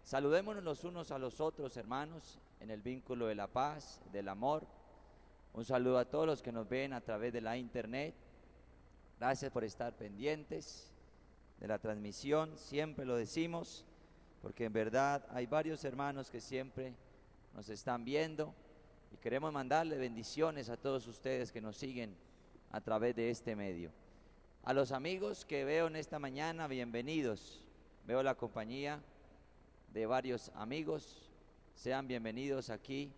Saludémonos los unos a los otros, hermanos, en el vínculo de la paz, del amor. Un saludo a todos los que nos ven a través de la internet. Gracias por estar pendientes de la transmisión, siempre lo decimos, porque en verdad hay varios hermanos que siempre nos están viendo y queremos mandarle bendiciones a todos ustedes que nos siguen a través de este medio. A los amigos que veo en esta mañana, bienvenidos. Veo la compañía de varios amigos, sean bienvenidos aquí.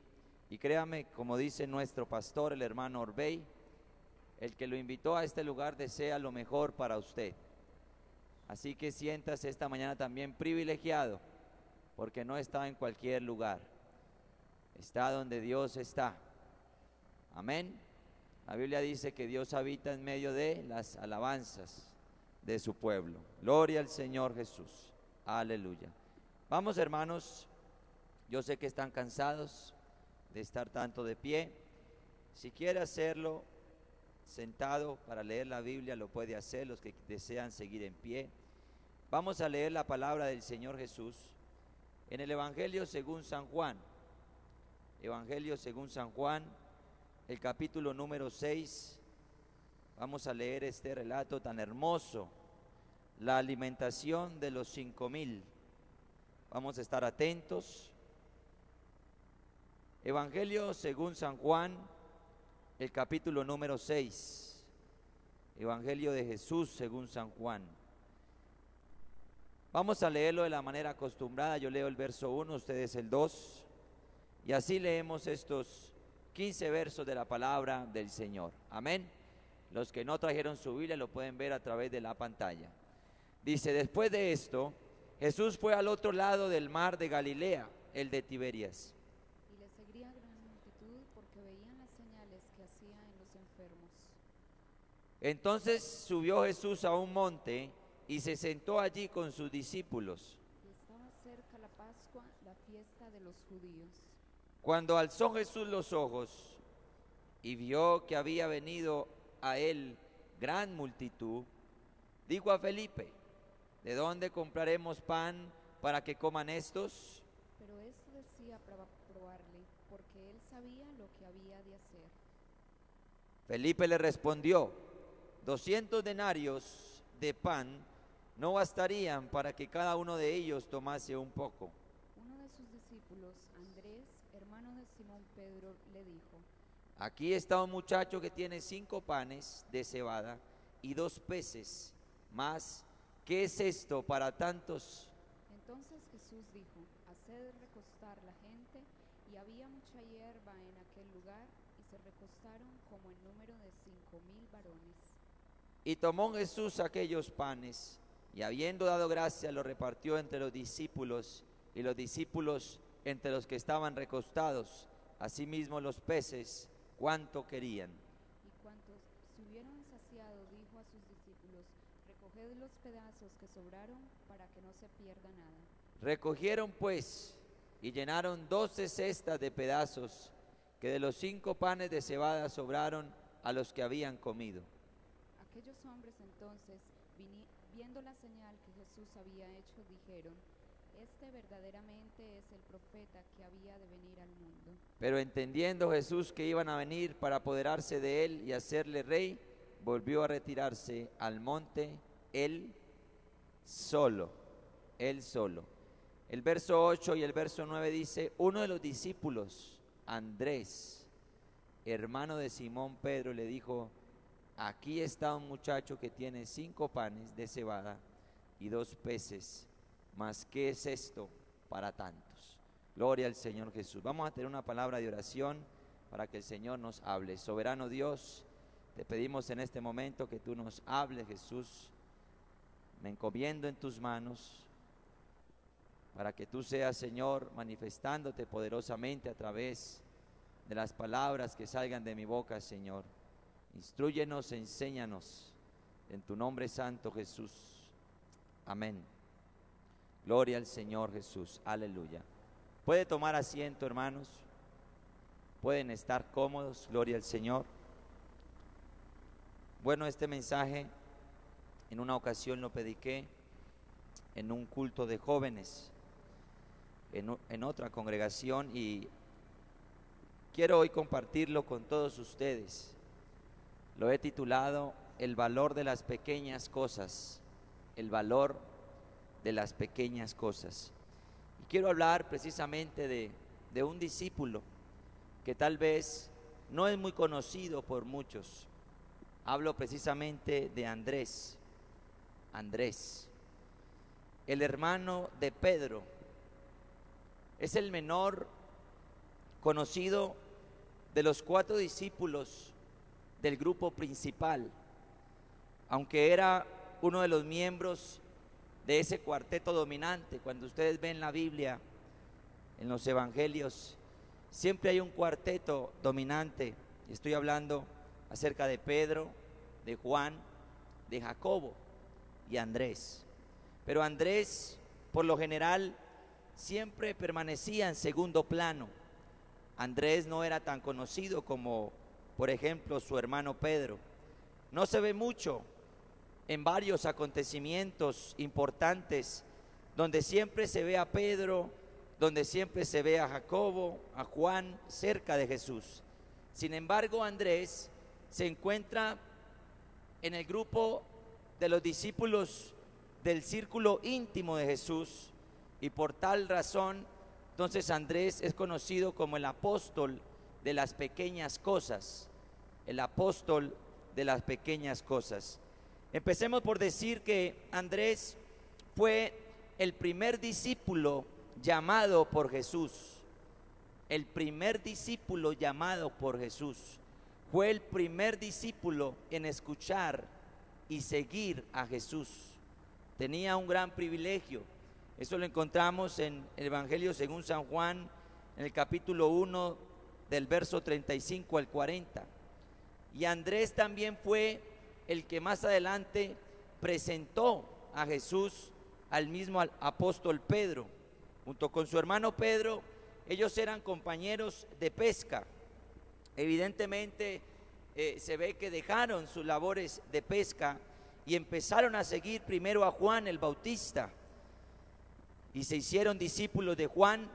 Y créame, como dice nuestro pastor, el hermano Orbey, el que lo invitó a este lugar desea lo mejor para usted. Así que siéntase esta mañana también privilegiado, porque no está en cualquier lugar, está donde Dios está. Amén. La Biblia dice que Dios habita en medio de las alabanzas de su pueblo. Gloria al Señor Jesús. Aleluya. Vamos, hermanos, yo sé que están cansados de estar tanto de pie. Si quiere hacerlo sentado para leer la Biblia, lo puede hacer, los que desean seguir en pie. Vamos a leer la palabra del Señor Jesús en el Evangelio según San Juan. Evangelio según San Juan, el capítulo número 6. Vamos a leer este relato tan hermoso, la alimentación de los 5,000. Vamos a estar atentos. Evangelio según San Juan, el capítulo número 6. Evangelio de Jesús según San Juan. Vamos a leerlo de la manera acostumbrada. Yo leo el verso 1, ustedes el 2. Y así leemos estos 15 versos de la palabra del Señor. Amén. Los que no trajeron su Biblia lo pueden ver a través de la pantalla. Dice: después de esto, Jesús fue al otro lado del mar de Galilea, el de Tiberias. Y le seguía gran multitud porque veían las señales que hacía en los enfermos. Entonces subió Jesús a un monte y se sentó allí con sus discípulos. Y estaba cerca la Pascua, la fiesta de los judíos. Cuando alzó Jesús los ojos y vio que había venido a él gran multitud, dijo a Felipe: ¿de dónde compraremos pan para que coman estos? Pero esto decía para probarle, porque él sabía lo que había de hacer. Felipe le respondió: 200 denarios de pan no bastarían para que cada uno de ellos tomase un poco. Uno de sus discípulos, Andrés, hermano de Simón Pedro, le dijo: Aquí está un muchacho que tiene 5 panes de cebada y 2 peces, mas ¿qué es esto para tantos? Entonces Jesús dijo: haced recostar la gente. Y había mucha hierba en aquel lugar, y se recostaron como en número de 5,000 varones. Y tomó Jesús aquellos panes, y habiendo dado gracia, los repartió entre los discípulos, y los discípulos entre los que estaban recostados, asimismo los peces, cuanto querían. Y cuantos se hubieron saciado, dijo a sus discípulos: recoged los pedazos que sobraron, para que no se pierda nada. Recogieron pues, y llenaron 12 cestas de pedazos, que de los 5 panes de cebada sobraron a los que habían comido. Aquellos hombres entonces, viendo la señal que Jesús había hecho, dijeron: este verdaderamente es el profeta que había de venir al mundo. Pero entendiendo Jesús que iban a venir para apoderarse de él y hacerle rey, volvió a retirarse al monte, él solo. El verso 8 y el verso 9 dice: uno de los discípulos, Andrés, hermano de Simón Pedro, le dijo: aquí está un muchacho que tiene 5 panes de cebada y 2 peces, mas ¿qué es esto para tantos? Gloria al Señor Jesús. Vamos a tener una palabra de oración para que el Señor nos hable. Soberano Dios, te pedimos en este momento que tú nos hables, Jesús. Me encomiendo en tus manos para que tú seas, Señor, manifestándote poderosamente a través de las palabras que salgan de mi boca, Señor. Instrúyenos, enséñanos, en tu nombre santo, Jesús. Amén. Gloria al Señor Jesús. Aleluya. Puede tomar asiento, hermanos. Pueden estar cómodos. Gloria al Señor. Bueno, este mensaje en una ocasión lo prediqué en un culto de jóvenes. en otra congregación y quiero hoy compartirlo con todos ustedes. Lo he titulado El valor de las pequeñas cosas, el valor de las pequeñas cosas. Y quiero hablar precisamente de un discípulo que tal vez no es muy conocido por muchos. Hablo precisamente de Andrés, el hermano de Pedro. Es el menor conocido de los 4 discípulos del grupo principal, aunque era uno de los miembros de ese cuarteto dominante. Cuando ustedes ven la Biblia, en los evangelios, siempre hay un cuarteto dominante. Estoy hablando acerca de Pedro, de Juan, de Jacobo y Andrés. Pero Andrés, por lo general, siempre permanecía en segundo plano. Andrés no era tan conocido como, por ejemplo, su hermano Pedro. No se ve mucho en varios acontecimientos importantes donde siempre se ve a Pedro, donde siempre se ve a Jacobo, a Juan cerca de Jesús. Sin embargo, Andrés se encuentra en el grupo de los discípulos del círculo íntimo de Jesús, y por tal razón, entonces Andrés es conocido como el apóstol de las pequeñas cosas, el apóstol de las pequeñas cosas. Empecemos por decir que Andrés fue el primer discípulo llamado por Jesús. El primer discípulo llamado por Jesús. Fue el primer discípulo en escuchar y seguir a Jesús. Tenía un gran privilegio. Eso lo encontramos en el Evangelio según San Juan, en el capítulo 1, del verso 35 al 40. Y Andrés también fue el que más adelante presentó a Jesús al mismo apóstol Pedro. Junto con su hermano Pedro, ellos eran compañeros de pesca. Evidentemente se ve que dejaron sus labores de pesca y empezaron a seguir primero a Juan el Bautista y se hicieron discípulos de Juan,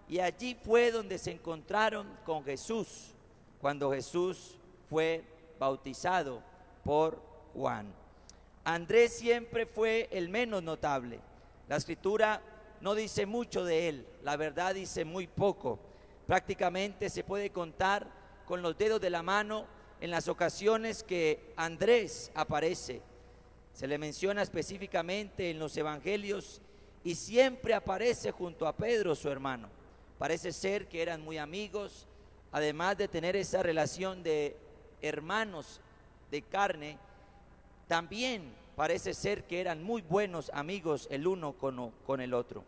y allí fue donde se encontraron con Jesús, cuando Jesús fue bautizado por Juan. Andrés siempre fue el menos notable. La escritura no dice mucho de él, la verdad dice muy poco. Prácticamente se puede contar con los dedos de la mano en las ocasiones que Andrés aparece. Se le menciona específicamente en los evangelios y siempre aparece junto a Pedro, su hermano. Parece ser que eran muy amigos, además de tener esa relación de hermanos de carne. También parece ser que eran muy buenos amigos el uno con el otro.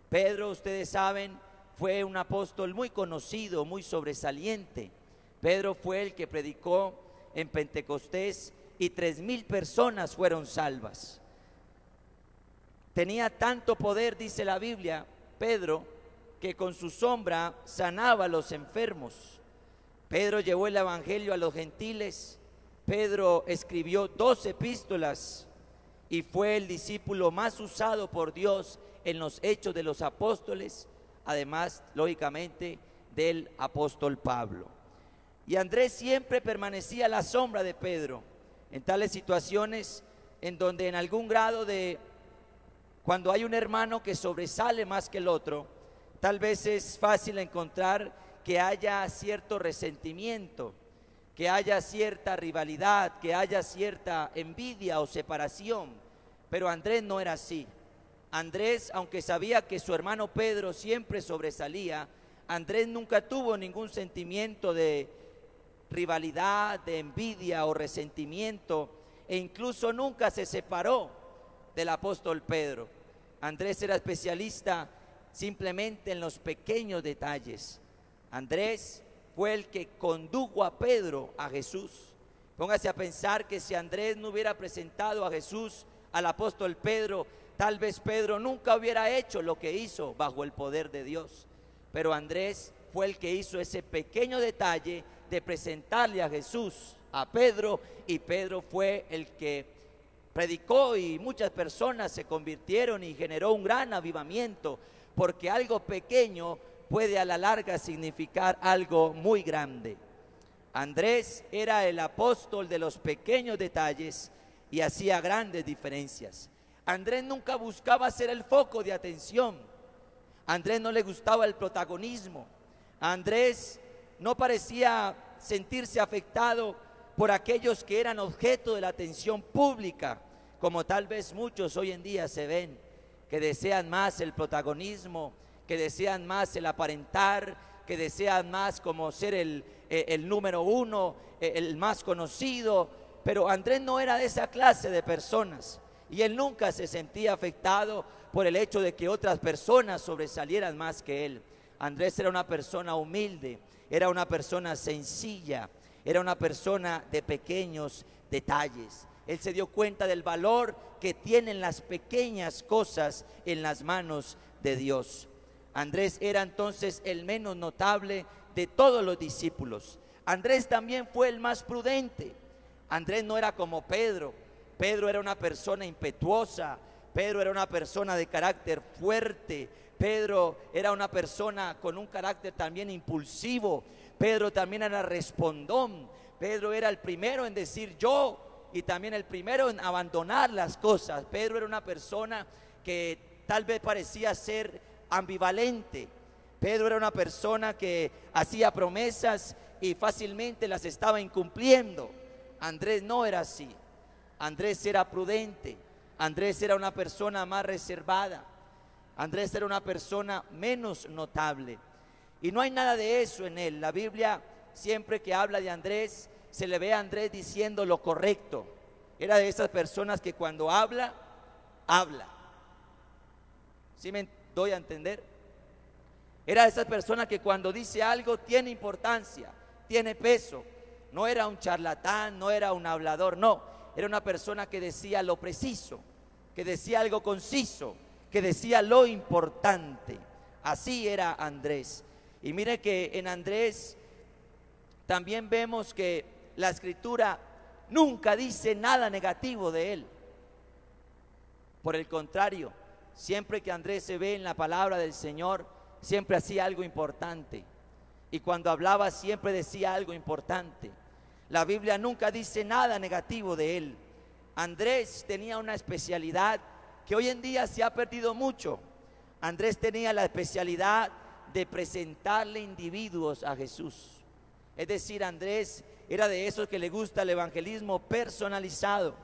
Pedro, ustedes saben, fue un apóstol muy conocido, muy sobresaliente. Pedro fue el que predicó en Pentecostés y 3,000 personas fueron salvas. Tenía tanto poder, dice la Biblia, Pedro, que con su sombra sanaba a los enfermos. Pedro llevó el evangelio a los gentiles. Pedro escribió 2 epístolas y fue el discípulo más usado por Dios en los Hechos de los Apóstoles, además, lógicamente, del apóstol Pablo. Y Andrés siempre permanecía a la sombra de Pedro en tales situaciones en donde en algún grado cuando hay un hermano que sobresale más que el otro, tal vez es fácil encontrar que haya cierto resentimiento, que haya cierta rivalidad, que haya cierta envidia o separación. Pero Andrés no era así. Andrés, aunque sabía que su hermano Pedro siempre sobresalía, Andrés nunca tuvo ningún sentimiento de rivalidad, de envidia o resentimiento, e incluso nunca se separó del apóstol Pedro. Andrés era especialista simplemente en los pequeños detalles. Andrés fue el que condujo a Pedro a Jesús. Póngase a pensar que si Andrés no hubiera presentado a Jesús al apóstol Pedro, tal vez Pedro nunca hubiera hecho lo que hizo bajo el poder de Dios. Pero Andrés fue el que hizo ese pequeño detalle de presentarle a Jesús a Pedro, y Pedro fue el que predicó y muchas personas se convirtieron y generó un gran avivamiento porque algo pequeño puede a la larga significar algo muy grande. Andrés era el apóstol de los pequeños detalles y hacía grandes diferencias. Andrés nunca buscaba ser el foco de atención. A Andrés no le gustaba el protagonismo. A Andrés no parecía sentirse afectado por aquellos que eran objeto de la atención pública, como tal vez muchos hoy en día se ven, que desean más el protagonismo, que desean más el aparentar, que desean más como ser el número uno, el más conocido. Pero Andrés no era de esa clase de personas, y él nunca se sentía afectado por el hecho de que otras personas sobresalieran más que él. Andrés era una persona humilde, era una persona sencilla, era una persona de pequeños detalles. Él se dio cuenta del valor que tienen las pequeñas cosas en las manos de Dios. Andrés era entonces el menos notable de todos los discípulos. Andrés también fue el más prudente. Andrés no era como Pedro. Pedro era una persona impetuosa. Pedro era una persona de carácter fuerte. Pedro era una persona con un carácter también impulsivo. Pedro también era respondón. Pedro era el primero en decir yo y también el primero en abandonar las cosas. Pedro era una persona que tal vez parecía ser ambivalente. Pedro era una persona que hacía promesas y fácilmente las estaba incumpliendo. Andrés no era así. Andrés era prudente. Andrés era una persona más reservada. Andrés era una persona menos notable. Y no hay nada de eso en él. La Biblia, siempre que habla de Andrés, se le ve a Andrés diciendo lo correcto. Era de esas personas que cuando habla, habla. ¿Sí me doy a entender? Era de esas personas que cuando dice algo tiene importancia, tiene peso. No era un charlatán, no era un hablador, no. Era una persona que decía lo preciso, que decía algo conciso, que decía lo importante. Así era Andrés. Y mire que en Andrés también vemos que la Escritura nunca dice nada negativo de él. Por el contrario, siempre que Andrés se ve en la palabra del Señor, siempre hacía algo importante. Y cuando hablaba siempre decía algo importante. La Biblia nunca dice nada negativo de él. Andrés tenía una especialidad que hoy en día se ha perdido mucho. Andrés tenía la especialidad de presentarle individuos a Jesús. Es decir, Andrés era de esos que le gusta el evangelismo personalizado.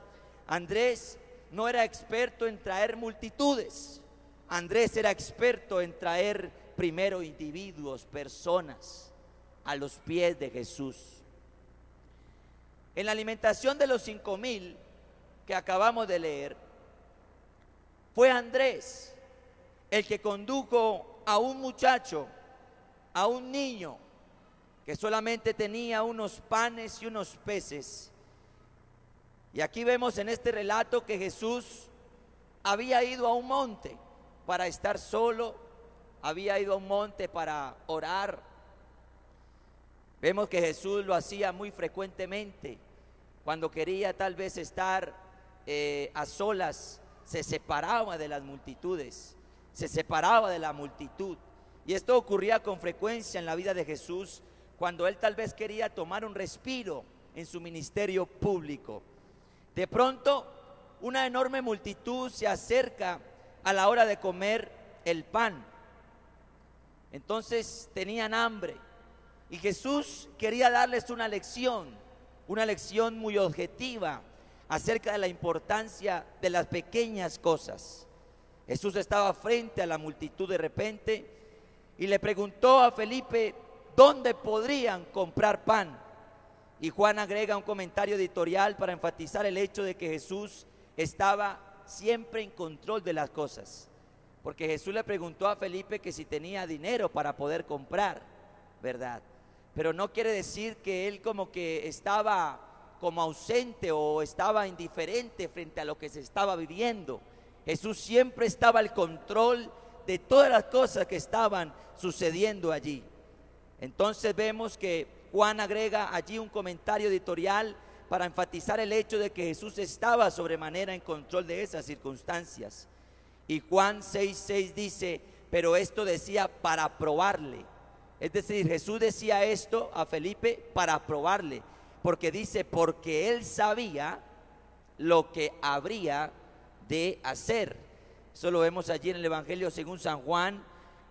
Andrés no era experto en traer multitudes. Andrés era experto en traer primero individuos, personas, a los pies de Jesús. En la alimentación de los 5,000 que acabamos de leer, fue Andrés el que condujo a un muchacho, a un niño que solamente tenía unos panes y unos peces. Y aquí vemos en este relato que Jesús había ido a un monte para estar solo, había ido a un monte para orar. Vemos que Jesús lo hacía muy frecuentemente. Cuando quería tal vez estar a solas, se separaba de las multitudes, se separaba de la multitud. Y esto ocurría con frecuencia en la vida de Jesús, cuando él tal vez quería tomar un respiro en su ministerio público. De pronto, una enorme multitud se acerca a la hora de comer el pan. Entonces tenían hambre y Jesús quería darles una lección muy objetiva acerca de la importancia de las pequeñas cosas. Jesús estaba frente a la multitud de repente y le preguntó a Felipe dónde podrían comprar pan. Y Juan agrega un comentario editorial para enfatizar el hecho de que Jesús estaba siempre en control de las cosas, porque Jesús le preguntó a Felipe que si tenía dinero para poder comprar, ¿verdad? Pero no quiere decir que él como que estaba como ausente o estaba indiferente frente a lo que se estaba viviendo. Jesús siempre estaba al control de todas las cosas que estaban sucediendo allí. Entonces vemos que Juan agrega allí un comentario editorial para enfatizar el hecho de que Jesús estaba sobremanera en control de esas circunstancias. Y Juan 6:6 dice: pero esto decía para probarle. Es decir, Jesús decía esto a Felipe para probarle, porque dice, porque él sabía lo que habría de hacer. Eso lo vemos allí en el Evangelio según San Juan,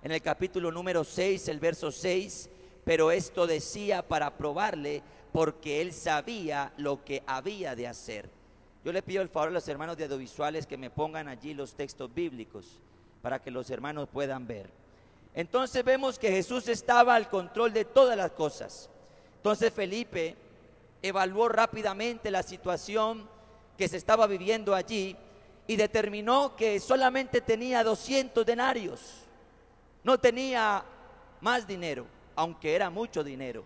en el capítulo número 6, el verso 6, pero esto decía para probarle, porque él sabía lo que había de hacer. Yo le pido el favor a los hermanos de audiovisuales que me pongan allí los textos bíblicos, para que los hermanos puedan ver. Entonces vemos que Jesús estaba al control de todas las cosas. Entonces Felipe evaluó rápidamente la situación que se estaba viviendo allí y determinó que solamente tenía 200 denarios. No tenía más dinero, aunque era mucho dinero.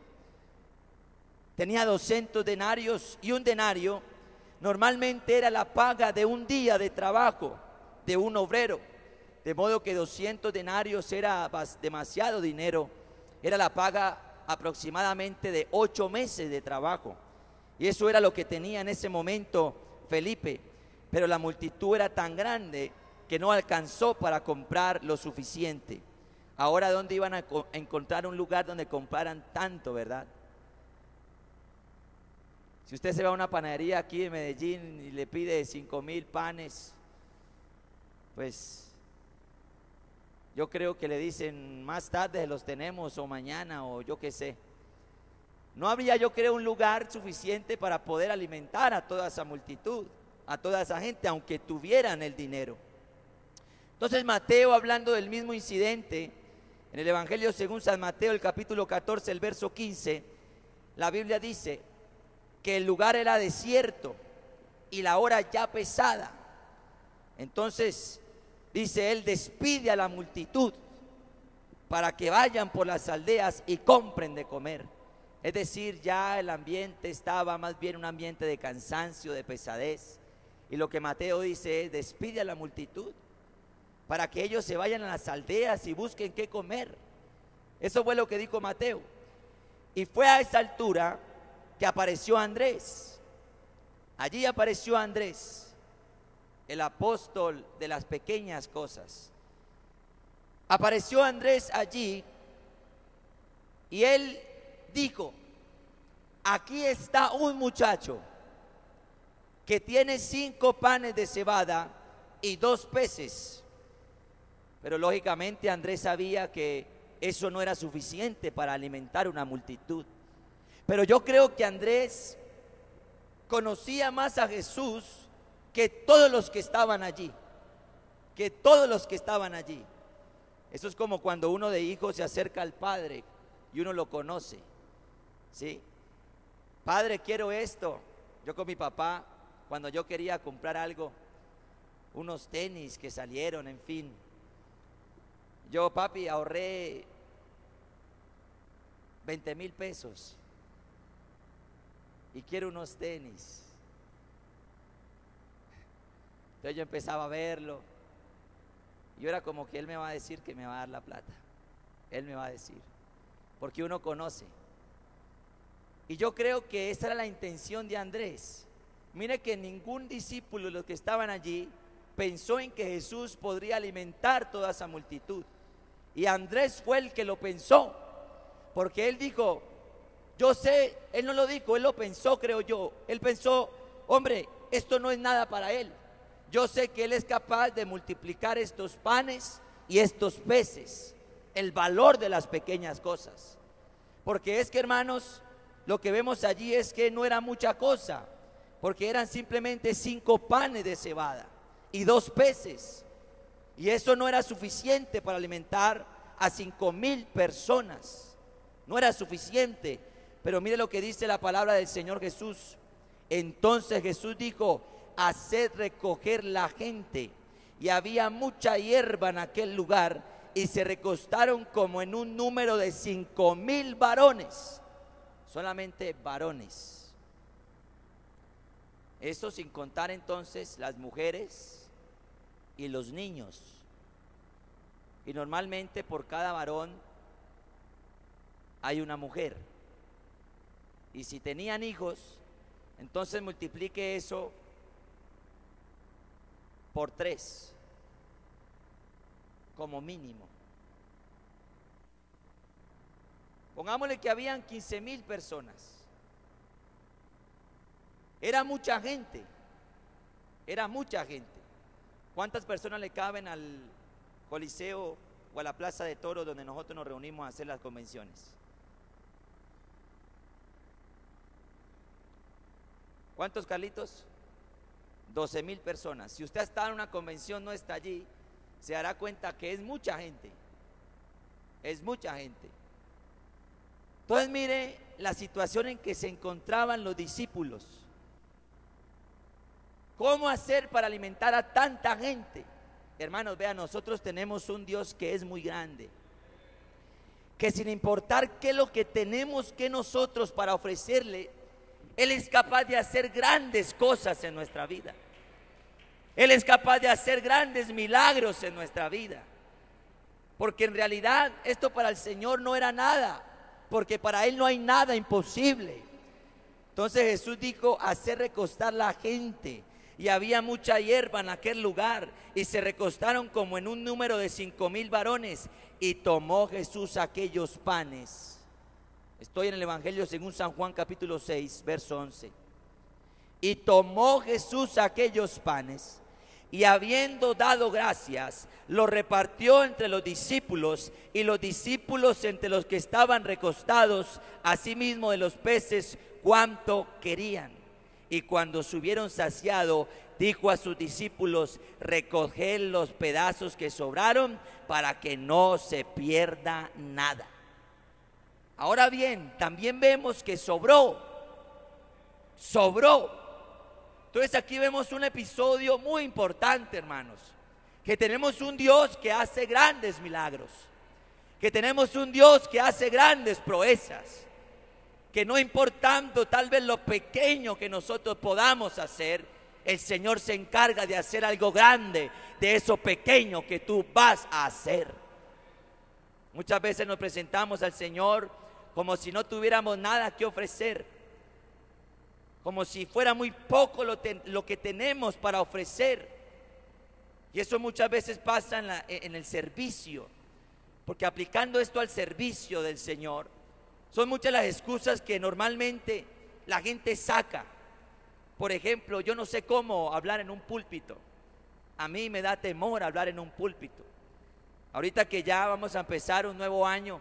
Tenía 200 denarios, y un denario normalmente era la paga de un día de trabajo de un obrero. De modo que 200 denarios era demasiado dinero. Era la paga aproximadamente de 8 meses de trabajo. Y eso era lo que tenía en ese momento Felipe. Pero la multitud era tan grande que no alcanzó para comprar lo suficiente. Ahora, ¿dónde iban a encontrar un lugar donde compraran tanto, verdad? Si usted se va a una panadería aquí en Medellín y le pide 5,000 panes, pues yo creo que le dicen más tarde los tenemos, o mañana, o yo qué sé. No había, yo creo, un lugar suficiente para poder alimentar a toda esa multitud, a toda esa gente, aunque tuvieran el dinero. Entonces Mateo, hablando del mismo incidente, en el Evangelio según San Mateo, el capítulo 14, el verso 15, la Biblia dice que el lugar era desierto y la hora ya pesada. Entonces dice él, despide a la multitud para que vayan por las aldeas y compren de comer. Es decir, ya el ambiente estaba más bien un ambiente de cansancio, de pesadez. Y lo que Mateo dice es, despide a la multitud para que ellos se vayan a las aldeas y busquen qué comer. Eso fue lo que dijo Mateo. Y fue a esa altura que apareció Andrés. Allí apareció Andrés, el apóstol de las pequeñas cosas. Apareció Andrés allí y él dijo, aquí está un muchacho que tiene 5 panes de cebada y 2 peces. Pero lógicamente Andrés sabía que eso no era suficiente para alimentar una multitud. Pero yo creo que Andrés conocía más a Jesús que todos los que estaban allí, que todos los que estaban allí. Eso es como cuando uno de hijo se acerca al padre y uno lo conoce, ¿sí? Padre, quiero esto. Yo con mi papá, cuando yo quería comprar algo, unos tenis que salieron, en fin, yo, papi, ahorré 20,000 pesos y quiero unos tenis. Entonces yo empezaba a verlo y era como que él me va a decir que me va a dar la plata. Él me va a decir, porque uno conoce. Y yo creo que esa era la intención de Andrés. Mire que ningún discípulo de los que estaban allí pensó en que Jesús podría alimentar toda esa multitud. Y Andrés fue el que lo pensó, porque él dijo, yo sé, él no lo dijo, él lo pensó, creo yo. Él pensó, hombre, esto no es nada para él. Yo sé que él es capaz de multiplicar estos panes y estos peces, el valor de las pequeñas cosas. Porque es que, hermanos, lo que vemos allí es que no era mucha cosa, porque eran simplemente 5 panes de cebada y 2 peces. Y eso no era suficiente para alimentar a 5,000 personas. No era suficiente. Pero mire lo que dice la palabra del Señor Jesús. Entonces Jesús dijo, haced recoger la gente. Y había mucha hierba en aquel lugar, y se recostaron como en un número de 5,000 varones. Solamente varones. Eso sin contar entonces las mujeres y los niños. Y normalmente por cada varón hay una mujer. Y si tenían hijos, entonces multiplique eso por 3 como mínimo. Pongámosle que habían 15,000 personas. Era mucha gente. Era mucha gente. ¿Cuántas personas le caben al Coliseo o a la Plaza de Toros donde nosotros nos reunimos a hacer las convenciones? ¿Cuántos, Carlitos? 12,000 personas. Si usted está en una convención, no está allí, se dará cuenta que es mucha gente. Es mucha gente. Entonces mire la situación en que se encontraban los discípulos. ¿Cómo hacer para alimentar a tanta gente? Hermanos, vean, nosotros tenemos un Dios que es muy grande, que sin importar qué es lo que tenemos que nosotros para ofrecerle, Él es capaz de hacer grandes cosas en nuestra vida. Él es capaz de hacer grandes milagros en nuestra vida. Porque en realidad esto para el Señor no era nada, porque para Él no hay nada imposible. Entonces Jesús dijo: hacer recostar la gente. Y había mucha hierba en aquel lugar, y se recostaron como en un número de 5,000 varones. Y tomó Jesús aquellos panes. Estoy en el Evangelio según San Juan capítulo 6, verso 11. Y tomó Jesús aquellos panes, y habiendo dado gracias, los repartió entre los discípulos, y los discípulos entre los que estaban recostados, asimismo de los peces cuanto querían. Y cuando se hubieron saciado, dijo a sus discípulos: recoged los pedazos que sobraron, para que no se pierda nada. Ahora bien, también vemos que sobró. Entonces aquí vemos un episodio muy importante, hermanos, que tenemos un Dios que hace grandes milagros, que tenemos un Dios que hace grandes proezas, que no importando tal vez lo pequeño que nosotros podamos hacer, el Señor se encarga de hacer algo grande de eso pequeño que tú vas a hacer. Muchas veces nos presentamos al Señor como si no tuviéramos nada que ofrecer, como si fuera muy poco lo que tenemos para ofrecer. Y eso muchas veces pasa en el servicio, porque aplicando esto al servicio del Señor, son muchas las excusas que normalmente la gente saca. Por ejemplo, yo no sé cómo hablar en un púlpito. A mí me da temor hablar en un púlpito. Ahorita que ya vamos a empezar un nuevo año,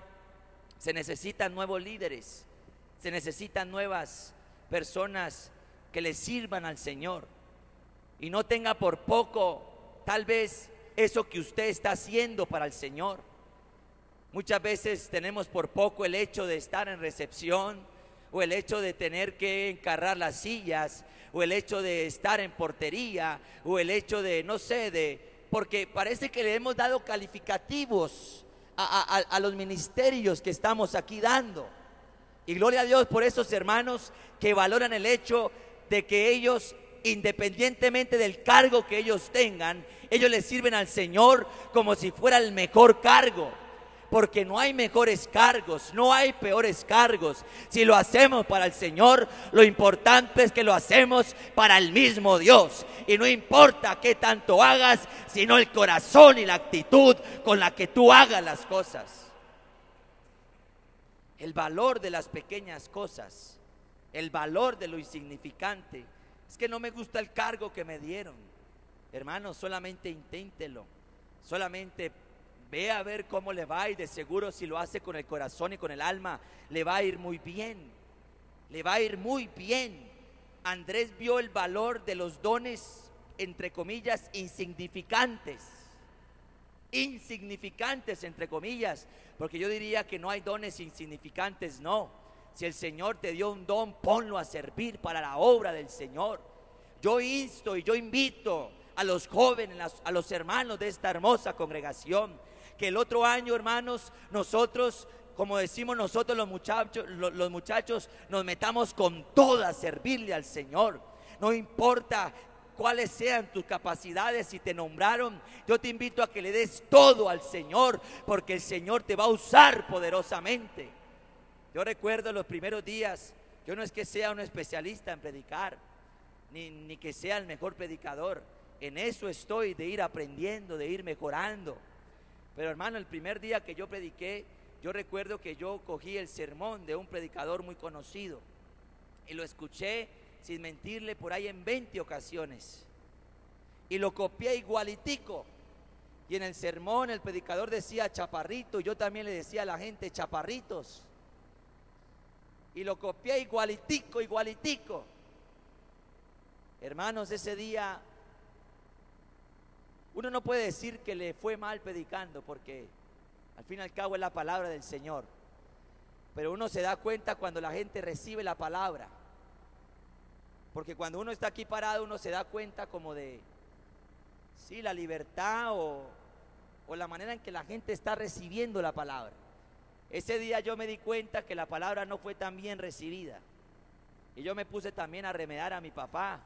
se necesitan nuevos líderes, se necesitan nuevas personas que le sirvan al Señor. Y no tenga por poco tal vez eso que usted está haciendo para el Señor. Muchas veces tenemos por poco el hecho de estar en recepción, o el hecho de tener que encarrar las sillas, o el hecho de estar en portería, o el hecho de, no sé, porque parece que le hemos dado calificativos a los ministerios que estamos aquí dando. Y gloria a Dios por esos hermanos que valoran el hecho de que ellos, independientemente del cargo que ellos tengan, ellos le sirven al Señor como si fuera el mejor cargo. Porque no hay mejores cargos, no hay peores cargos. Si lo hacemos para el Señor, lo importante es que lo hacemos para el mismo Dios. Y no importa qué tanto hagas, sino el corazón y la actitud con la que tú hagas las cosas. El valor de las pequeñas cosas, el valor de lo insignificante. Es que no me gusta el cargo que me dieron. Hermano, solamente inténtelo. Solamente ve a ver cómo le va, y de seguro si lo hace con el corazón y con el alma, le va a ir muy bien. Le va a ir muy bien. Andrés vio el valor de los dones, entre comillas, insignificantes. Insignificantes, entre comillas, porque yo diría que no hay dones insignificantes, no. Si el Señor te dio un don, ponlo a servir para la obra del Señor. Yo insto y yo invito a los jóvenes, a los hermanos de esta hermosa congregación, que el otro año, hermanos, nosotros, como decimos nosotros los muchachos, nos metamos con todo a servirle al Señor. No importa cuáles sean tus capacidades, si te nombraron, yo te invito a que le des todo al Señor, porque el Señor te va a usar poderosamente. Yo recuerdo los primeros días, yo no es que sea un especialista en predicar, ni que sea el mejor predicador. En eso estoy, de ir aprendiendo, de ir mejorando. Pero hermano, el primer día que yo prediqué, yo recuerdo que yo cogí el sermón de un predicador muy conocido y lo escuché, sin mentirle, por ahí en 20 ocasiones. Y lo copié igualitico. Y en el sermón el predicador decía chaparrito, y yo también le decía a la gente chaparritos. Y lo copié igualitico, igualitico. Hermanos, ese día uno no puede decir que le fue mal predicando, porque al fin y al cabo es la palabra del Señor. Pero uno se da cuenta cuando la gente recibe la palabra. Porque cuando uno está aquí parado, uno se da cuenta como de, sí, la libertad o la manera en que la gente está recibiendo la palabra. Ese día yo me di cuenta que la palabra no fue tan bien recibida. Y yo me puse también a remedar a mi papá.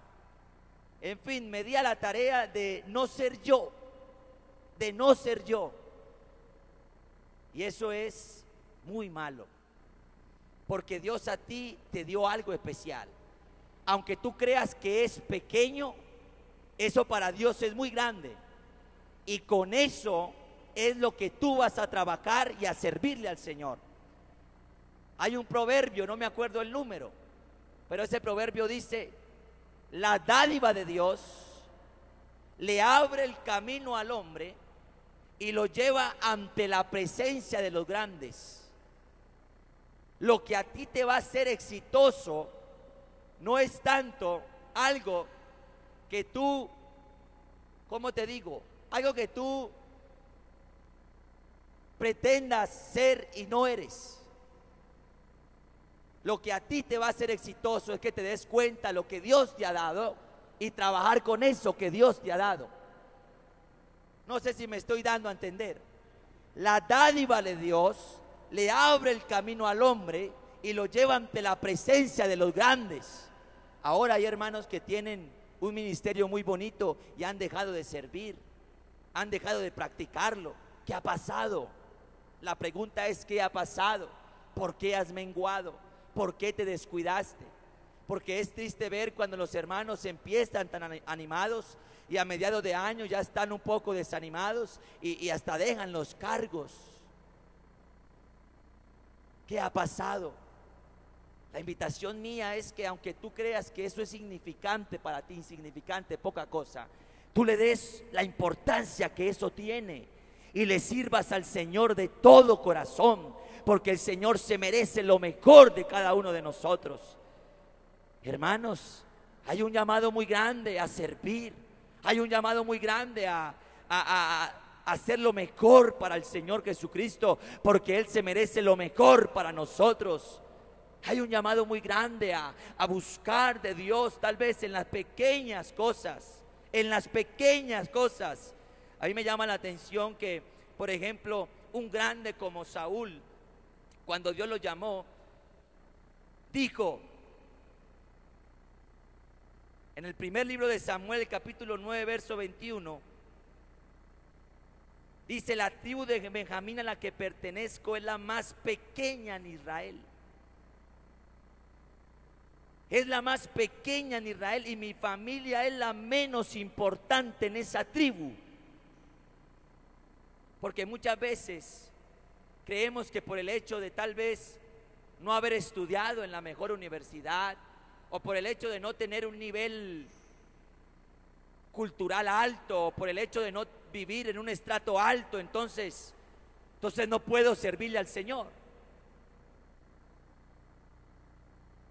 En fin, me di a la tarea de no ser yo, de no ser yo. Y eso es muy malo, porque Dios a ti te dio algo especial. Aunque tú creas que es pequeño, eso para Dios es muy grande. Y con eso es lo que tú vas a trabajar y a servirle al Señor. Hay un proverbio, no me acuerdo el número, pero ese proverbio dice: la dádiva de Dios le abre el camino al hombre y lo lleva ante la presencia de los grandes. Lo que a ti te va a hacer exitoso no es tanto algo que tú, ¿cómo te digo? Algo que tú pretendas ser y no eres. Lo que a ti te va a hacer exitoso es que te des cuenta lo que Dios te ha dado y trabajar con eso que Dios te ha dado. No sé si me estoy dando a entender. La dádiva de Dios le abre el camino al hombre y lo lleva ante la presencia de los grandes. Ahora hay hermanos que tienen un ministerio muy bonito y han dejado de servir, han dejado de practicarlo. ¿Qué ha pasado? La pregunta es: ¿qué ha pasado? ¿Por qué has menguado? ¿Por qué te descuidaste? Porque es triste ver cuando los hermanos empiezan tan animados y a mediados de año ya están un poco desanimados y hasta dejan los cargos. ¿Qué ha pasado? La invitación mía es que, aunque tú creas que eso es significante para ti, insignificante, poca cosa, tú le des la importancia que eso tiene y le sirvas al Señor de todo corazón, porque el Señor se merece lo mejor de cada uno de nosotros. Hermanos, hay un llamado muy grande a servir, hay un llamado muy grande a hacer lo mejor para el Señor Jesucristo, porque Él se merece lo mejor para nosotros. Hay un llamado muy grande a buscar de Dios, tal vez en las pequeñas cosas, en las pequeñas cosas. A mí me llama la atención que, por ejemplo, un grande como Saúl, cuando Dios lo llamó, dijo en el primer libro de Samuel, capítulo 9, verso 21, dice: la tribu de Benjamín a la que pertenezco es la más pequeña en Israel. Es la más pequeña en Israel y mi familia es la menos importante en esa tribu. Porque muchas veces creemos que por el hecho de tal vez no haber estudiado en la mejor universidad, o por el hecho de no tener un nivel cultural alto, o por el hecho de no vivir en un estrato alto, entonces no puedo servirle al Señor.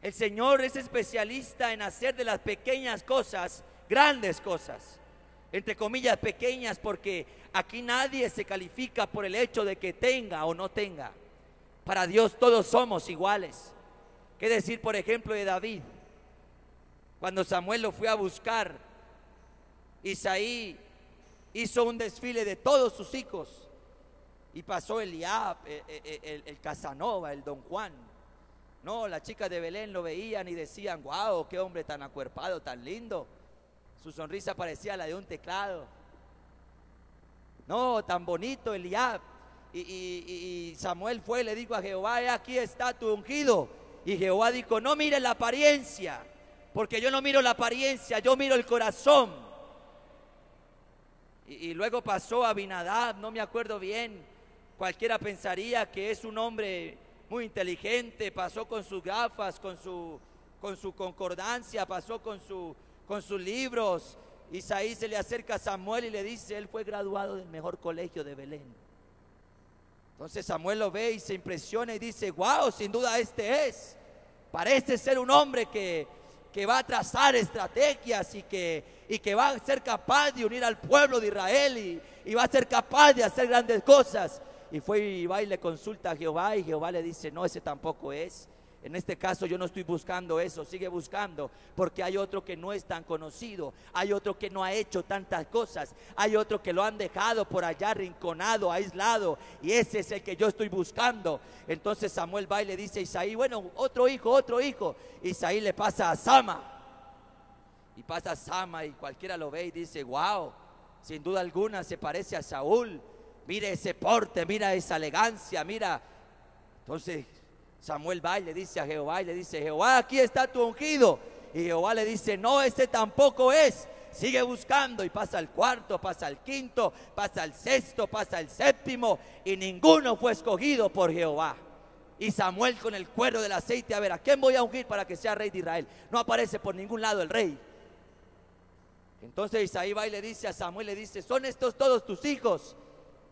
El Señor es especialista en hacer de las pequeñas cosas grandes cosas, entre comillas pequeñas, porque aquí nadie se califica por el hecho de que tenga o no tenga. Para Dios todos somos iguales. ¿Qué decir, por ejemplo, de David? Cuando Samuel lo fue a buscar, Isaí hizo un desfile de todos sus hijos y pasó Eliab, el Casanova, el Don Juan. No, las chicas de Belén lo veían y decían: wow, qué hombre tan acuerpado, tan lindo. Su sonrisa parecía la de un teclado. No, tan bonito Eliab. Y Samuel fue y le dijo a Jehová: aquí está tu ungido. Y Jehová dijo: no mires la apariencia, porque yo no miro la apariencia, yo miro el corazón. Y luego pasó Abinadab, no me acuerdo bien, Cualquiera pensaría que es un hombre muy inteligente, pasó con sus gafas, con su concordancia, pasó con sus libros. Isaí se le acerca a Samuel y le dice, él fue graduado del mejor colegio de Belén. Entonces Samuel lo ve y se impresiona y dice, wow, sin duda este es. Parece ser un hombre que va a trazar estrategias y que va a ser capaz de unir al pueblo de Israel y va a ser capaz de hacer grandes cosas. Y fue y va y le consulta a Jehová y Jehová le dice, no, ese tampoco es. En este caso yo no estoy buscando eso, sigue buscando, porque hay otro que no es tan conocido, hay otro que no ha hecho tantas cosas, hay otro que lo han dejado por allá arrinconado, aislado, y ese es el que yo estoy buscando. Entonces Samuel va y le dice a Isaí, bueno, otro hijo. Isaí le pasa a Sama, y pasa a Sama y cualquiera lo ve y dice, wow, sin duda alguna se parece a Saúl, mira ese porte, mira esa elegancia, mira. Entonces Samuel va y le dice a Jehová, y le dice, Jehová, aquí está tu ungido. Y Jehová le dice, no, ese tampoco es. Sigue buscando, y pasa el cuarto, pasa el quinto, pasa el sexto, pasa el séptimo, y ninguno fue escogido por Jehová. Y Samuel con el cuero del aceite, a ver, ¿a quién voy a ungir para que sea rey de Israel? No aparece por ningún lado el rey. Entonces Isaí va y le dice a Samuel, le dice, ¿son estos todos tus hijos?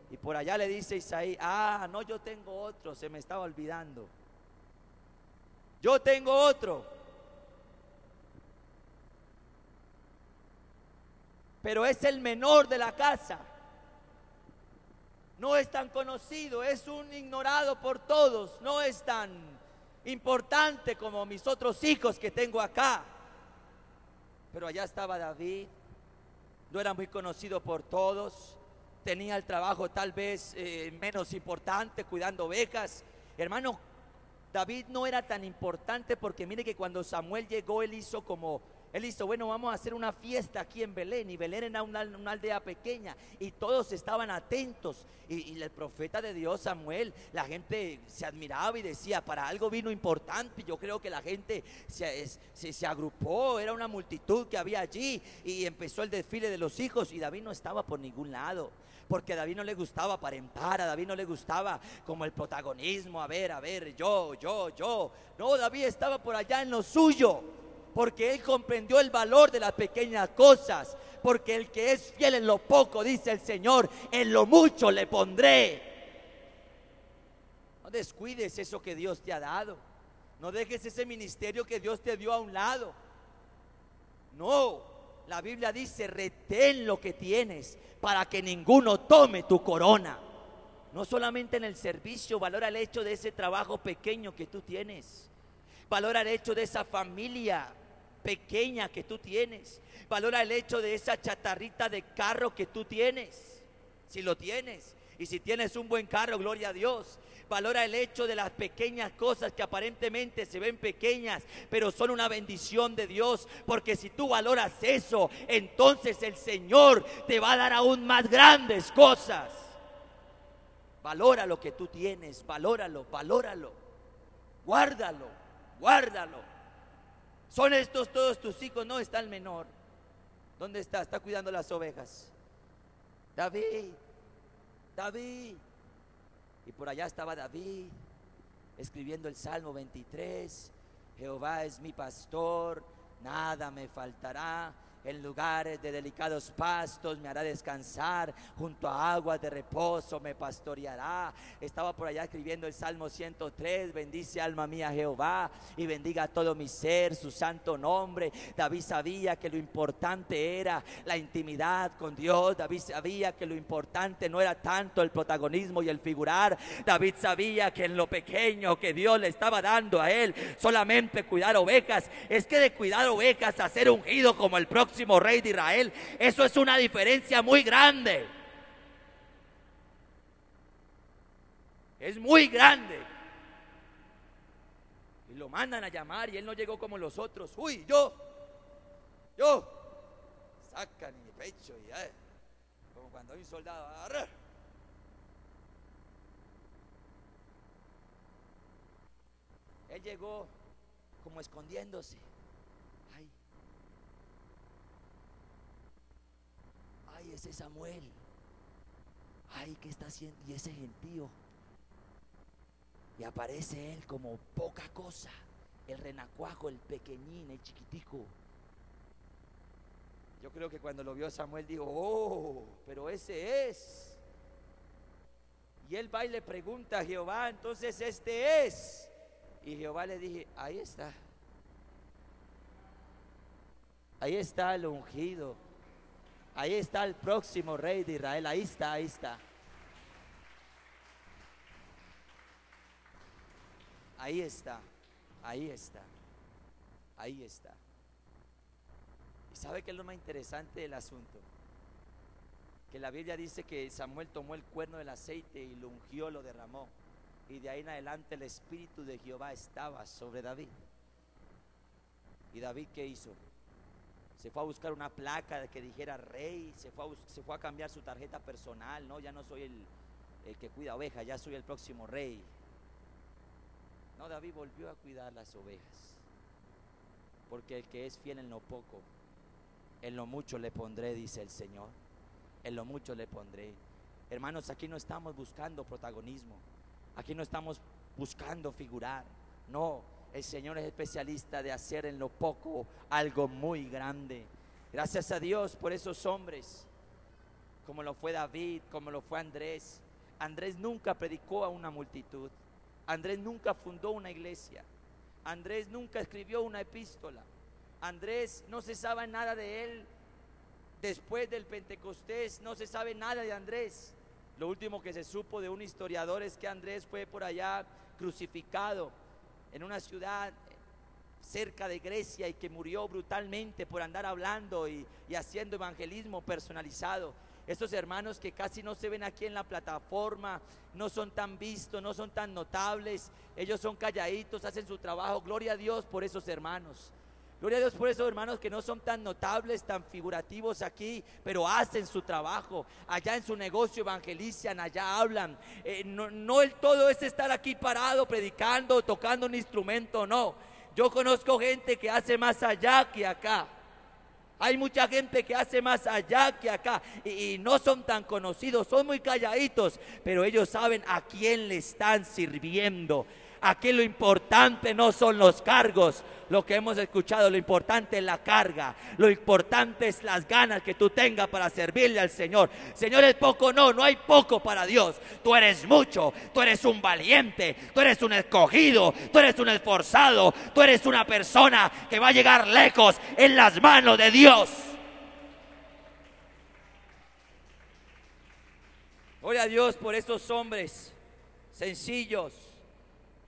Y por allá le dice Isaí, no, yo tengo otro, se me estaba olvidando. Yo tengo otro, pero es el menor de la casa. No es tan conocido, es un ignorado por todos, no es tan importante como mis otros hijos que tengo acá. Pero allá estaba David, no era muy conocido por todos, tenía el trabajo tal vez menos importante, cuidando ovejas. Hermano, David no era tan importante porque mire que cuando Samuel llegó, él hizo, bueno, vamos a hacer una fiesta aquí en Belén. Y Belén era una aldea pequeña y todos estaban atentos. Y el profeta de Dios, Samuel, la gente se admiraba y decía, para algo vino importante. Yo creo que la gente se agrupó, era una multitud que había allí. Y empezó el desfile de los hijos y David no estaba por ningún lado. Porque a David no le gustaba aparentar, a David no le gustaba como el protagonismo, a ver, yo. No, David estaba por allá en lo suyo, porque él comprendió el valor de las pequeñas cosas, porque el que es fiel en lo poco, dice el Señor, en lo mucho le pondré. No descuides eso que Dios te ha dado, no dejes ese ministerio que Dios te dio a un lado. No, la Biblia dice, retén lo que tienes para que ninguno tome tu corona. No solamente en el servicio, valora el hecho de ese trabajo pequeño que tú tienes. Valora el hecho de esa familia pequeña que tú tienes. Valora el hecho de esa chatarrita de carro que tú tienes, si lo tienes. Y si tienes un buen carro, gloria a Dios. Valora el hecho de las pequeñas cosas que aparentemente se ven pequeñas, pero son una bendición de Dios. Porque si tú valoras eso, entonces el Señor te va a dar aún más grandes cosas. Valora lo que tú tienes, valóralo. Guárdalo. ¿Son estos todos tus hijos? No, está el menor. ¿Dónde está? Está cuidando las ovejas. David. Y por allá estaba David escribiendo el Salmo 23. Jehová es mi pastor, nada me faltará. En lugares de delicados pastos me hará descansar, junto a aguas de reposo me pastoreará. Estaba por allá escribiendo el Salmo 103. Bendice alma mía Jehová y bendiga todo mi ser su santo nombre. David sabía que lo importante era la intimidad con Dios. David sabía que lo importante no era tanto el protagonismo y el figurar. David sabía que en lo pequeño que Dios le estaba dando a él, solamente cuidar ovejas, es que de cuidar ovejas a ser ungido como el próximo rey de Israel, eso es una diferencia muy grande. Es muy grande. Y lo mandan a llamar y él no llegó como los otros. Uy, yo sacan mi pecho y como cuando hay un soldado. Él llegó como escondiéndose. Ay, ese Samuel. ay, ¿qué está haciendo? Y ese gentío. Y aparece él como poca cosa, el renacuajo, el pequeñín, el chiquitico. Yo creo que cuando lo vio Samuel dijo, oh, pero ese es. Y él va y le pregunta a Jehová, entonces este es. Y Jehová le dije, ahí está. Ahí está el ungido. Ahí está el próximo rey de Israel. Ahí está, ahí está. Ahí está, ahí está, ahí está. ¿Y sabe qué es lo más interesante del asunto? Que la Biblia dice que Samuel tomó el cuerno del aceite y lo ungió, lo derramó. Y de ahí en adelante el Espíritu de Jehová estaba sobre David. ¿Y David qué hizo? Se fue a buscar una placa que dijera rey, se fue a cambiar su tarjeta personal. No, ya no soy el que cuida ovejas, ya soy el próximo rey. No, David volvió a cuidar las ovejas, porque el que es fiel en lo poco, en lo mucho le pondré, dice el Señor. En lo mucho le pondré. Hermanos, aquí no estamos buscando protagonismo, aquí no estamos buscando figurar. No, el Señor es especialista de hacer en lo poco algo muy grande. Gracias a Dios por esos hombres, como lo fue David, como lo fue Andrés. Andrés nunca predicó a una multitud. Andrés nunca fundó una iglesia. Andrés nunca escribió una epístola. Andrés, no se sabe nada de él. Después del Pentecostés no se sabe nada de Andrés. Lo último que se supo de un historiador es que Andrés fue por allá crucificado en una ciudad cerca de Grecia y que murió brutalmente por andar hablando y haciendo evangelismo personalizado. Estos hermanos que casi no se ven aquí en la plataforma, no son tan vistos, no son tan notables, ellos son calladitos, hacen su trabajo. Gloria a Dios por esos hermanos. Gloria a Dios por esos hermanos que no son tan notables, tan figurativos aquí, pero hacen su trabajo. Allá en su negocio evangelizan, allá hablan. No el todo es estar aquí parado, predicando, tocando un instrumento, no. Yo conozco gente que hace más allá que acá. Hay mucha gente que hace más allá que acá y no son tan conocidos, son muy calladitos, pero ellos saben a quién le están sirviendo. Aquí lo importante no son los cargos, lo que hemos escuchado, lo importante es la carga, lo importante es las ganas que tú tengas para servirle al Señor. Señor, es poco, no hay poco para Dios. Tú eres mucho, tú eres un valiente, tú eres un escogido, tú eres un esforzado, tú eres una persona que va a llegar lejos en las manos de Dios. Gloria a Dios por esos hombres sencillos.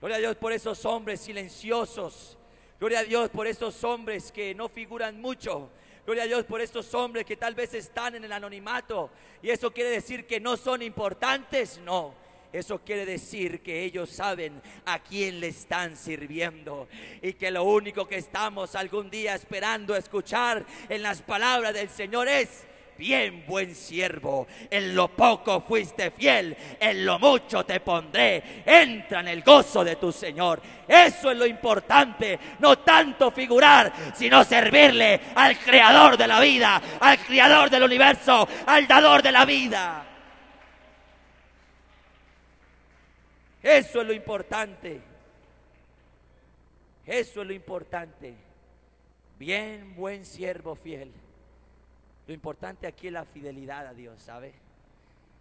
Gloria a Dios por esos hombres silenciosos. Gloria a Dios por esos hombres que no figuran mucho. Gloria a Dios por esos hombres que tal vez están en el anonimato. ¿Y eso quiere decir que no son importantes? No. Eso quiere decir que ellos saben a quién le están sirviendo y que lo único que estamos algún día esperando escuchar en las palabras del Señor es: bien, buen siervo, en lo poco fuiste fiel, en lo mucho te pondré, entra en el gozo de tu Señor. Eso es lo importante, no tanto figurar, sino servirle al creador de la vida, al creador del universo, al dador de la vida. Eso es lo importante. Eso es lo importante. Bien, buen siervo fiel. Lo importante aquí es la fidelidad a Dios, ¿sabe?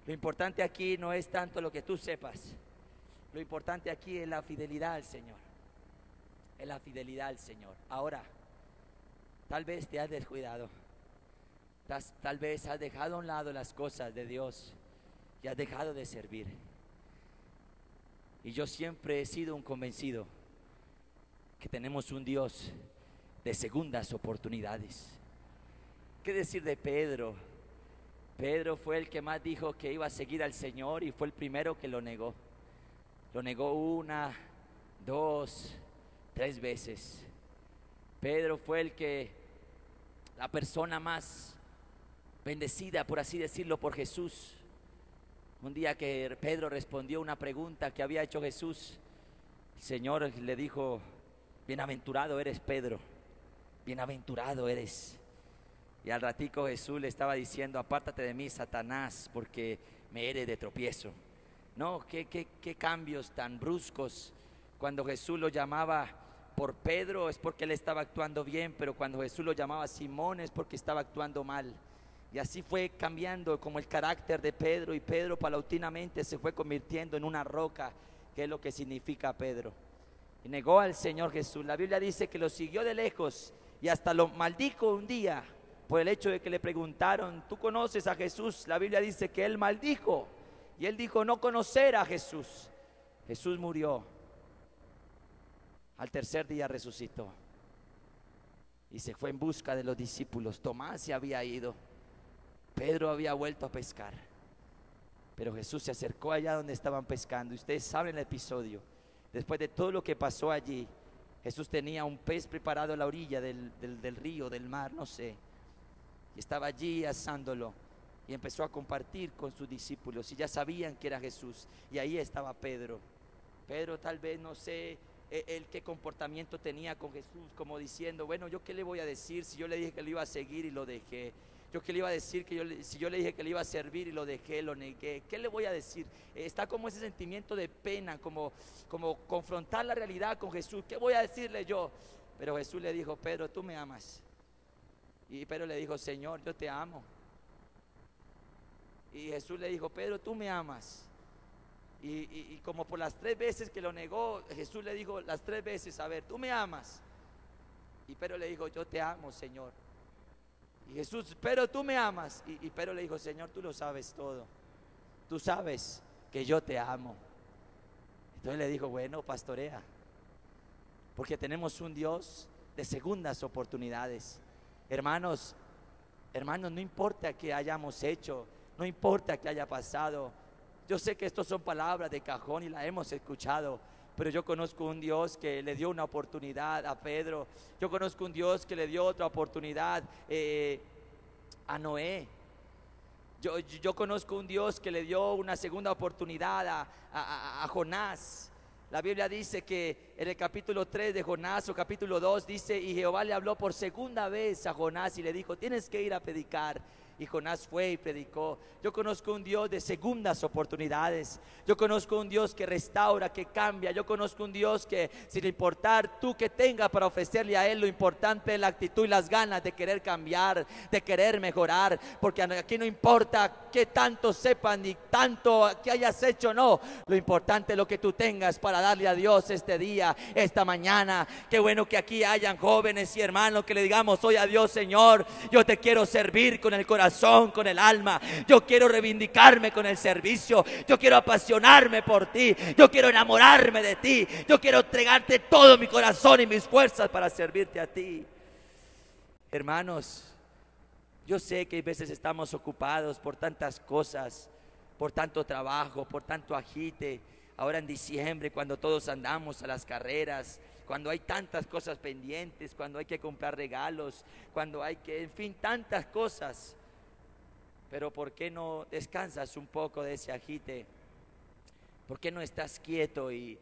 Lo importante aquí no es tanto lo que tú sepas. Lo importante aquí es la fidelidad al Señor. Es la fidelidad al Señor. Ahora, tal vez te has descuidado. Tal vez has dejado a un lado las cosas de Dios y has dejado de servir. Y yo siempre he sido un convencido que tenemos un Dios de segundas oportunidades. ¿Qué decir de Pedro? Pedro fue el que más dijo que iba a seguir al Señor y fue el primero que lo negó. Lo negó 1, 2, 3 veces. Pedro fue la persona más bendecida, por así decirlo, por Jesús. Un día que Pedro respondió una pregunta que había hecho Jesús, el Señor le dijo: bienaventurado eres, Pedro, bienaventurado eres. Y al ratico Jesús le estaba diciendo: apártate de mí, Satanás, porque me eres de tropiezo. No, qué cambios tan bruscos. Cuando Jesús lo llamaba por Pedro es porque él estaba actuando bien, pero cuando Jesús lo llamaba Simón es porque estaba actuando mal. Y así fue cambiando como el carácter de Pedro, y Pedro paulatinamente se fue convirtiendo en una roca, que es lo que significa Pedro. Y negó al Señor Jesús. La Biblia dice que lo siguió de lejos y hasta lo maldijo un día por el hecho de que le preguntaron: ¿tú conoces a Jesús? La Biblia dice que él maldijo, y él dijo no conocer a Jesús. Jesús murió, al tercer día resucitó y se fue en busca de los discípulos. Tomás se había ido, Pedro había vuelto a pescar, pero Jesús se acercó allá donde estaban pescando. Ustedes saben el episodio. Después de todo lo que pasó allí, Jesús tenía un pez preparado a la orilla del río, del mar, no sé, y estaba allí asándolo, y empezó a compartir con sus discípulos, y ya sabían que era Jesús. Y ahí estaba Pedro. Pedro tal vez, no sé el qué comportamiento tenía con Jesús, como diciendo: bueno, ¿yo qué le voy a decir si yo le dije que lo iba a seguir y lo dejé? ¿Yo qué le iba a decir si yo le dije que le iba a servir y lo dejé, lo negué? ¿Qué le voy a decir? Está como ese sentimiento de pena, como confrontar la realidad con Jesús. ¿Qué voy a decirle yo? Pero Jesús le dijo: Pedro, tú me amas. Y Pedro le dijo: Señor, yo te amo. Y Jesús le dijo: Pedro, tú me amas. Y como por las 3 veces que lo negó, Jesús le dijo las 3 veces: a ver, tú me amas. Y Pedro le dijo: yo te amo, Señor. Y Jesús: pero tú me amas. Y Pedro le dijo: Señor, tú lo sabes todo, tú sabes que yo te amo. Entonces le dijo: bueno, pastorea, porque tenemos un Dios de segundas oportunidades. Hermanos, no importa que hayamos hecho, no importa que haya pasado. Yo sé que estos son palabras de cajón y las hemos escuchado, pero yo conozco un Dios que le dio una oportunidad a Pedro. Yo conozco un Dios que le dio otra oportunidad a Noé. Yo conozco un Dios que le dio una segunda oportunidad a Jonás. La Biblia dice que en el capítulo 3 de Jonás, o capítulo 2, dice: y Jehová le habló por segunda vez a Jonás y le dijo: tienes que ir a predicar. Y Jonás fue y predicó. Yo conozco un Dios de segundas oportunidades. Yo conozco un Dios que restaura, que cambia. Yo conozco un Dios que, sin importar tú que tengas para ofrecerle a Él, lo importante es la actitud y las ganas de querer cambiar, de querer mejorar. Porque aquí no importa qué tanto sepan ni tanto que hayas hecho, no. Lo importante es lo que tú tengas para darle a Dios este día, esta mañana. Qué bueno que aquí hayan jóvenes y hermanos que le digamos hoy a Dios: Señor, yo te quiero servir con el corazón, con el alma. Yo quiero reivindicarme con el servicio. Yo quiero apasionarme por ti. Yo quiero enamorarme de ti. Yo quiero entregarte todo mi corazón y mis fuerzas para servirte a ti. Hermanos, yo sé que a veces estamos ocupados por tantas cosas, por tanto trabajo, por tanto agite. Ahora en diciembre, cuando todos andamos a las carreras, cuando hay tantas cosas pendientes, cuando hay que comprar regalos, cuando hay que, en fin, tantas cosas. Pero ¿por qué no descansas un poco de ese agite? ¿Por qué no estás quieto y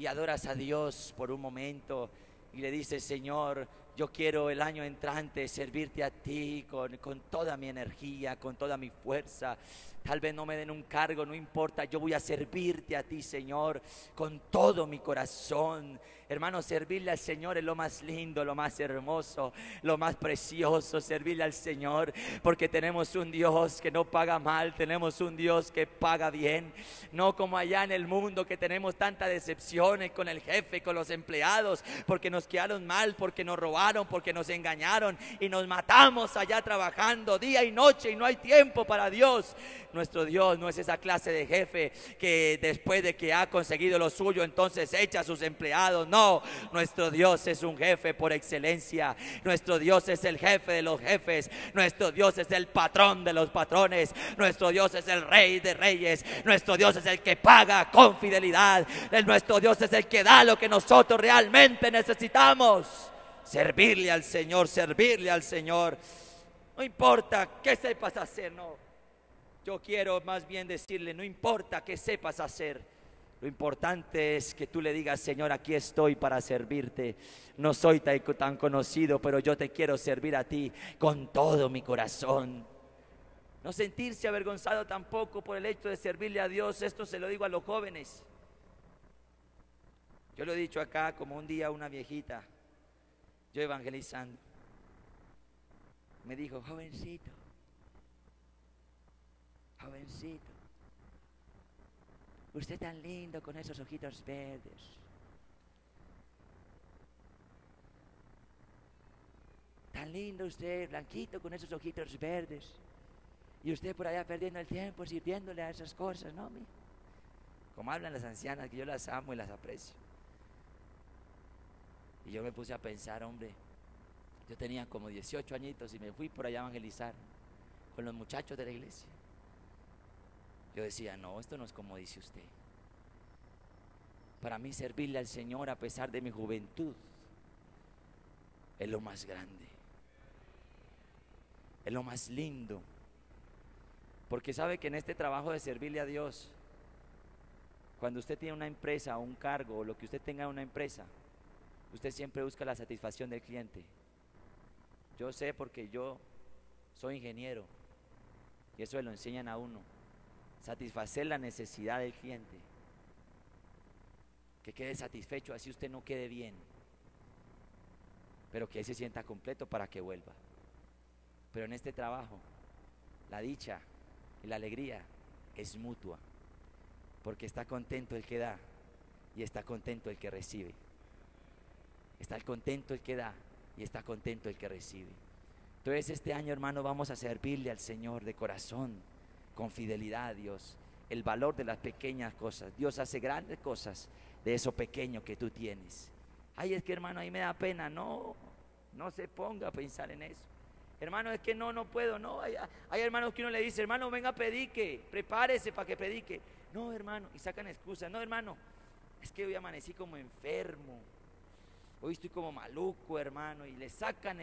adoras a Dios por un momento y le dices: Señor, yo quiero el año entrante servirte a ti con toda mi energía, con toda mi fuerza? Tal vez no me den un cargo, no importa, yo voy a servirte a ti, Señor, con todo mi corazón. Hermano, servirle al Señor es lo más lindo, lo más hermoso, lo más precioso, servirle al Señor, porque tenemos un Dios que no paga mal, tenemos un Dios que paga bien. No como allá en el mundo, que tenemos tantas decepciones con el jefe, con los empleados, porque nos quedaron mal, porque nos robaron, porque nos engañaron y nos matamos allá trabajando día y noche y no hay tiempo para Dios. Nuestro Dios no es esa clase de jefe que después de que ha conseguido lo suyo entonces echa a sus empleados. No, nuestro Dios es un jefe por excelencia. Nuestro Dios es el jefe de los jefes. Nuestro Dios es el patrón de los patrones. Nuestro Dios es el rey de reyes. Nuestro Dios es el que paga con fidelidad. Nuestro Dios es el que da lo que nosotros realmente necesitamos. Servirle al Señor, servirle al Señor. No importa qué sepas hacer, no. Yo quiero más bien decirle: no importa qué sepas hacer, lo importante es que tú le digas: Señor, aquí estoy para servirte. No soy tan conocido, pero yo te quiero servir a ti con todo mi corazón. No sentirse avergonzado tampoco por el hecho de servirle a Dios. Esto se lo digo a los jóvenes. Yo lo he dicho acá como un día una viejita, yo evangelizando, me dijo: jovencito, jovencito, usted tan lindo con esos ojitos verdes, tan lindo usted, blanquito con esos ojitos verdes, y usted por allá perdiendo el tiempo sirviéndole a esas cosas, ¿no? Como hablan las ancianas, que yo las amo y las aprecio. Y yo me puse a pensar, hombre, yo tenía como 18 añitos y me fui por allá a evangelizar con los muchachos de la iglesia. Yo decía: no, esto no es como dice usted. Para mí servirle al Señor a pesar de mi juventud es lo más grande, es lo más lindo. Porque sabe que en este trabajo de servirle a Dios, cuando usted tiene una empresa o un cargo o lo que usted tenga en una empresa, usted siempre busca la satisfacción del cliente. Yo sé porque yo soy ingeniero y eso lo enseñan a uno. Satisfacer la necesidad del cliente, que quede satisfecho, así usted no quede bien, pero que él se sienta completo para que vuelva. Pero en este trabajo la dicha y la alegría es mutua, porque está contento el que da y está contento el que recibe. Está contento el que da y está contento el que recibe. Entonces este año, hermano, vamos a servirle al Señor de corazón, con fidelidad a Dios. El valor de las pequeñas cosas. Dios hace grandes cosas de eso pequeño que tú tienes. Ay, es que, hermano, ahí me da pena. No se ponga a pensar en eso. Hermano, es que no puedo. No, hay hermanos que uno le dice: hermano, venga, predique, prepárese para que predique. No, hermano, y sacan excusas. No, hermano, es que hoy amanecí como enfermo. Hoy estoy como maluco, hermano, y le sacan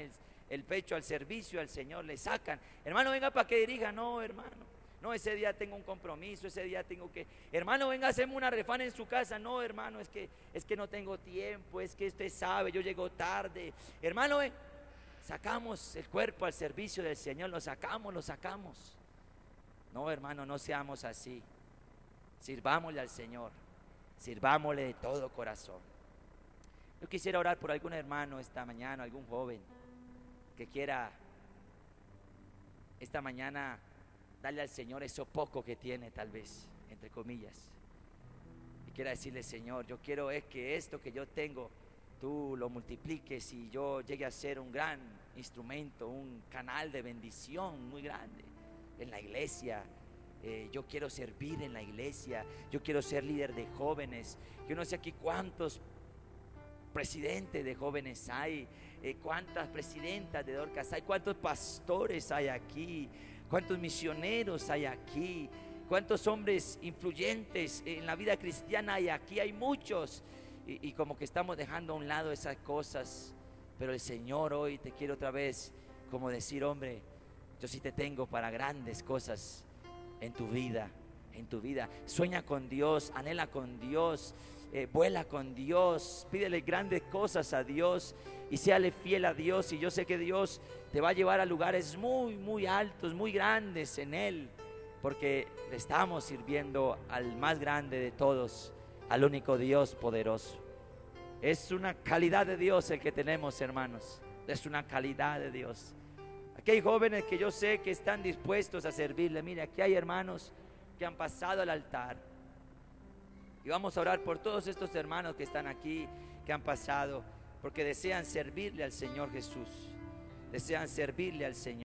el pecho al servicio al Señor, le sacan. Hermano, venga para que dirija. No, hermano, no, ese día tengo un compromiso, ese día tengo que. Hermano, venga, hacemos una refana en su casa. No, hermano, es que no tengo tiempo, es que usted sabe, yo llego tarde. Hermano, sacamos el cuerpo al servicio del Señor, lo sacamos. No, hermano, no seamos así. Sirvámosle al Señor, sirvámosle de todo corazón. Yo quisiera orar por algún hermano esta mañana, algún joven que quiera esta mañana darle al Señor eso poco que tiene, tal vez, entre comillas, y quiera decirle: Señor, yo quiero es que esto que yo tengo tú lo multipliques y yo llegue a ser un gran instrumento, un canal de bendición muy grande en la iglesia. Yo quiero servir en la iglesia, yo quiero ser líder de jóvenes. Yo no sé aquí cuántos presidentes de jóvenes hay, cuántas presidentas de Dorcas hay, cuántos pastores hay aquí, cuántos misioneros hay aquí, cuántos hombres influyentes en la vida cristiana hay aquí. Hay muchos, y como que estamos dejando a un lado esas cosas. Pero el Señor hoy te quiere otra vez como decir: hombre, yo sí te tengo para grandes cosas en tu vida. Sueña con Dios, anhela con Dios, vuela con Dios, pídele grandes cosas a Dios y séale fiel a Dios. Y yo sé que Dios te va a llevar a lugares muy, muy altos, muy grandes en Él, porque le estamos sirviendo al más grande de todos, al único Dios poderoso. Es una calidad de Dios el que tenemos, hermanos. Es una calidad de Dios. Aquí hay jóvenes que yo sé que están dispuestos a servirle. Mire, aquí hay hermanos que han pasado al altar. Y vamos a orar por todos estos hermanos que están aquí, que han pasado, porque desean servirle al Señor Jesús. Desean servirle al Señor.